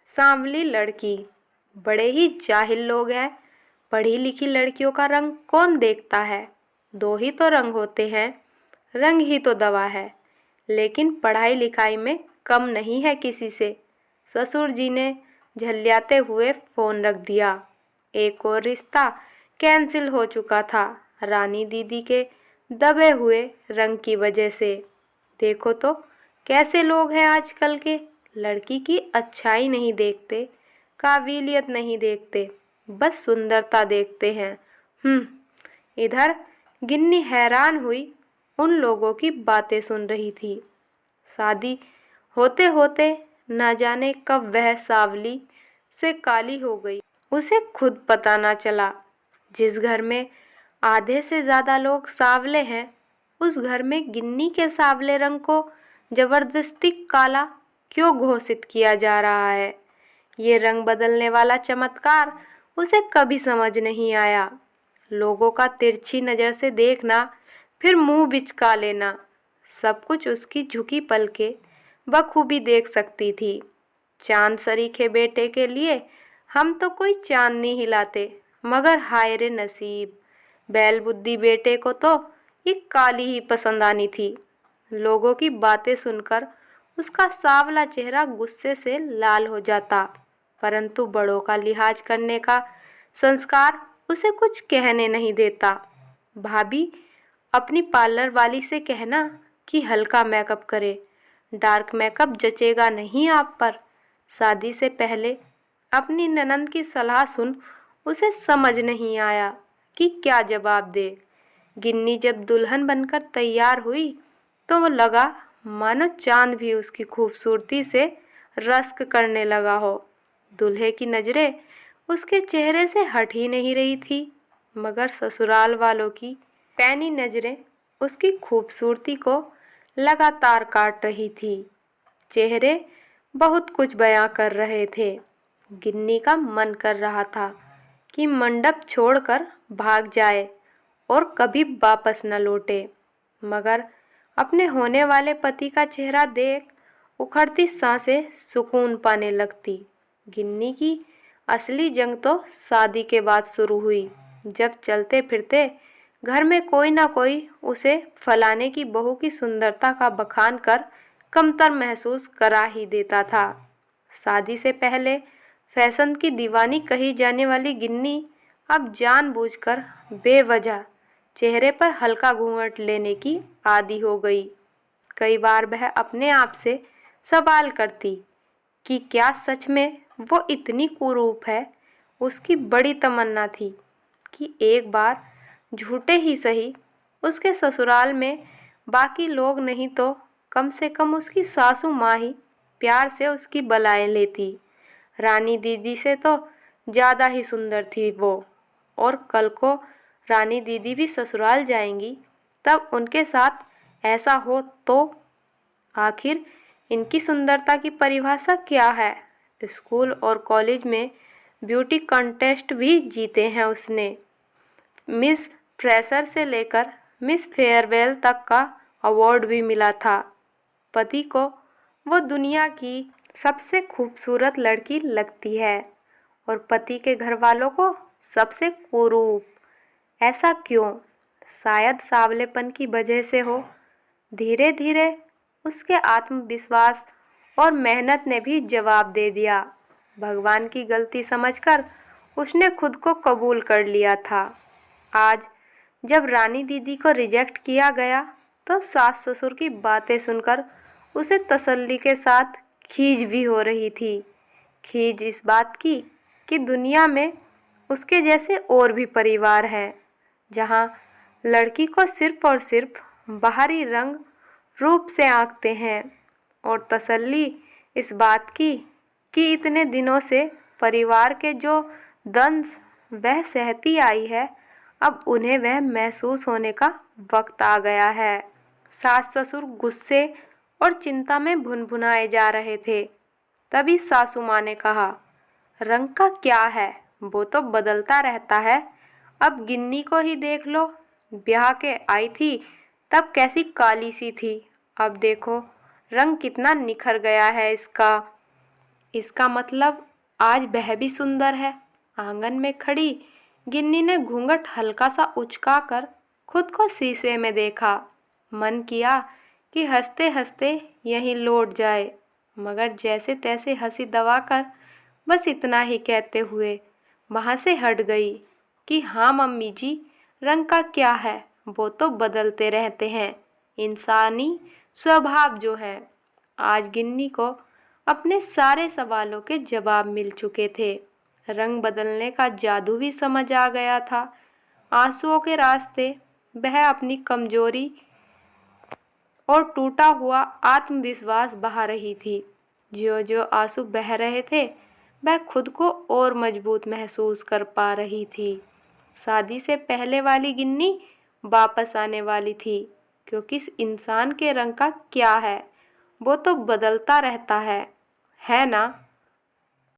सांवली लड़की। बड़े ही जाहिल लोग हैं। पढ़ी लिखी लड़कियों का रंग कौन देखता है। दो ही तो रंग होते हैं, रंग ही तो दवा है। लेकिन पढ़ाई लिखाई में कम नहीं है किसी से। ससुर जी ने झल्लाते हुए फ़ोन रख दिया। एक और रिश्ता कैंसिल हो चुका था, रानी दीदी के दबे हुए रंग की वजह से। देखो तो कैसे लोग हैं आजकल के। लड़की की अच्छाई नहीं देखते, काबिलियत नहीं देखते, बस सुंदरता देखते हैं। इधर गिन्नी हैरान हुई उन लोगों की बातें सुन रही थी। शादी होते होते न जाने कब वह सावली से काली हो गई, उसे खुद पता ना चला। जिस घर में आधे से ज़्यादा लोग सावले हैं, उस घर में गिन्नी के सावले रंग को जबरदस्ती काला क्यों घोषित किया जा रहा है। ये रंग बदलने वाला चमत्कार उसे कभी समझ नहीं आया। लोगों का तिरछी नज़र से देखना, फिर मुंह बिचका लेना, सब कुछ उसकी झुकी पलकें बखूबी देख सकती थी। चांद सरीखे बेटे के लिए हम तो कोई चांदनी हिलाते, मगर हाय रे नसीब, बैल बुद्धि बेटे को तो ये काली ही पसंद आनी थी। लोगों की बातें सुनकर उसका सावला चेहरा गुस्से से लाल हो जाता, परंतु बड़ों का लिहाज करने का संस्कार उसे कुछ कहने नहीं देता। भाभी, अपनी पार्लर वाली से कहना कि हल्का मेकअप करे, डार्क मेकअप जचेगा नहीं आप पर। शादी से पहले अपनी ननंद की सलाह सुन उसे समझ नहीं आया कि क्या जवाब दे। गिन्नी जब दुल्हन बनकर तैयार हुई तो वो लगा मानो चांद भी उसकी खूबसूरती से रश्क करने लगा हो। दूल्हे की नज़रें उसके चेहरे से हट ही नहीं रही थी, मगर ससुराल वालों की पैनी नज़रें उसकी खूबसूरती को लगातार काट रही थी। चेहरे बहुत कुछ बयां कर रहे थे। गिन्नी का मन कर रहा था कि मंडप छोड़कर भाग जाए और कभी वापस न लौटे, मगर अपने होने वाले पति का चेहरा देख उखड़ती सांसें सुकून पाने लगती। गिन्नी की असली जंग तो शादी के बाद शुरू हुई, जब चलते फिरते घर में कोई ना कोई उसे फलाने की बहू की सुंदरता का बखान कर कमतर महसूस करा ही देता था। शादी से पहले फैशन की दीवानी कही जाने वाली गिन्नी अब जानबूझकर बेवजह चेहरे पर हल्का घूंघट लेने की आदी हो गई। कई बार वह अपने आप से सवाल करती कि क्या सच में वो इतनी कुरूप है। उसकी बड़ी तमन्ना थी कि एक बार झूठे ही सही उसके ससुराल में बाकी लोग नहीं तो कम से कम उसकी सासू माँ ही प्यार से उसकी बलाएं लेती। रानी दीदी से तो ज़्यादा ही सुंदर थी वो, और कल को रानी दीदी भी ससुराल जाएंगी, तब उनके साथ ऐसा हो तो आखिर इनकी सुंदरता की परिभाषा क्या है। स्कूल और कॉलेज में ब्यूटी कॉन्टेस्ट भी जीते हैं उसने। मिस फ्रेशर से लेकर मिस फेयरवेल तक का अवार्ड भी मिला था। पति को वो दुनिया की सबसे खूबसूरत लड़की लगती है और पति के घर वालों को सबसे कुरूप। ऐसा क्यों? शायद सावलेपन की वजह से हो। धीरे धीरे उसके आत्मविश्वास और मेहनत ने भी जवाब दे दिया। भगवान की गलती समझकर उसने खुद को कबूल कर लिया था। आज जब रानी दीदी को रिजेक्ट किया गया तो सास ससुर की बातें सुनकर उसे तसल्ली के साथ खीज भी हो रही थी। खीज इस बात की कि दुनिया में उसके जैसे और भी परिवार हैं, जहां लड़की को सिर्फ और सिर्फ बाहरी रंग रूप से आंकते हैं, और तसल्ली इस बात की कि इतने दिनों से परिवार के जो दंश वह सहती आई है, अब उन्हें वह महसूस होने का वक्त आ गया है। सास ससुर गुस्से और चिंता में भुनभुनाए जा रहे थे। तभी सासू माँ ने कहा, रंग का क्या है, वो तो बदलता रहता है। अब गिन्नी को ही देख लो, ब्याह के आई थी तब कैसी काली सी थी, अब देखो रंग कितना निखर गया है इसका। इसका मतलब आज वह भी सुंदर है। आंगन में खड़ी गिन्नी ने घूंघट हल्का सा उचकाकर खुद को शीशे में देखा। मन किया कि हंसते हंसते यहीं लौट जाए, मगर जैसे तैसे हंसी दबाकर बस इतना ही कहते हुए वहाँ से हट गई कि हाँ मम्मी जी, रंग का क्या है, वो तो बदलते रहते हैं, इंसानी स्वभाव जो है। आज गिन्नी को अपने सारे सवालों के जवाब मिल चुके थे। रंग बदलने का जादू भी समझ आ गया था। आंसुओं के रास्ते वह अपनी कमजोरी और टूटा हुआ आत्मविश्वास बहा रही थी। जो जो आंसू बह रहे थे वह खुद को और मजबूत महसूस कर पा रही थी। शादी से पहले वाली गिन्नी वापस आने वाली थी, क्योंकि इस इंसान के रंग का क्या है, वो तो बदलता रहता है ना।